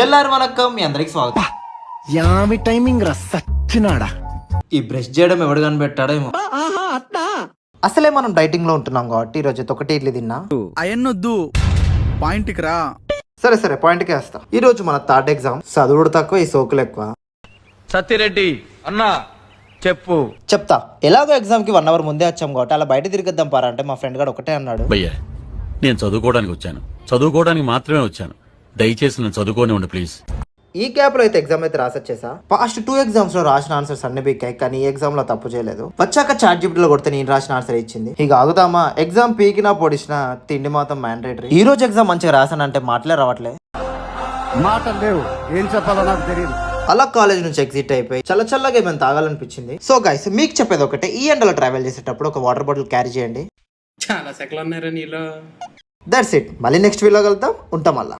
ఎల్లారు వనక్కం, మీ అందరికి స్వాగతం. యామి టైమింగ్ రా సచ్చినాడా. ఈ బ్రష్ చేయడం ఎవడు కనిపెట్టాడేమో. అసలే మనం డైటింగ్ లో ఉంటున్నాం కాబట్టి ఈ రోజు ఒకటి ఇడ్లీ తిన్నా. అయన్నొద్దు, పాయింట్కి రా. సరే పాయింట్కే వస్తా. ఈ రోజు మన థర్డ్ ఎగ్జామ్. చదువుడు తక్కువ, ఈ సోకులు ఎక్కువ. సత్తిరెడ్డి అన్నా చెప్పు. చెప్తా. ఎలాగో ఎగ్జామ్ కి 1 అవర్ ముందే వచ్చాం కాబట్టి అలా బయట తిరిగద్దాం పారా అంటే మా ఫ్రెండ్ గారు ఒకటే అన్నాడు, భయ్యా నేను చదువుకోవడానికి వచ్చాను, చదువుకోవడానికి మాత్రమే వచ్చాను, దయచేసి నన్ను చదువుకోని ఉండి ప్లీజ్. ఈ క్యాప్ లో అయితే ఎగ్జామ్ అయితే రాసొచ్చేసా. ఫస్ట్ 2 ఎగ్జామ్స్ లో రాసిన ఆన్సర్స్ అన్ని బిక్కాయి, కానీ ఈ ఎగ్జామ్ లో తప్పు చేయలేదు. వచ్చాక చాట్ జీపీటీలో కొడితే నేను రాసిన ఆన్సర్ ఇచ్చింది. ఇక ఆగుతామా? ఎగ్జామ్ పీకినా పొడిచినా తిండి మాత్రం మ్యాండేటరీ. ఈ రోజు ఎగ్జామ్ మంచిగా రాసానంటే మాటలే రావట్లే. మాటలు లేవు, ఏం చెప్పాలో నాకు తెలియదు. అలా కాలేజ్ నుంచి ఎగ్జిట్ అయిపోయి చల్లగా ఏమైనా తాగాలనిపించింది. సో గైస్, మీకు చెప్పేది ఒకటే, ఈ ఎండలో ట్రావెల్ చేసేటప్పుడు ఒక వాటర్ బాటిల్ క్యారీ చేయండి. చాలా సెకలు ఉన్నారా నీలో. That's it. మళ్ళీ నెక్స్ట్ వీడియో కలుద్దాం. ఉంటాం మళ్ళా.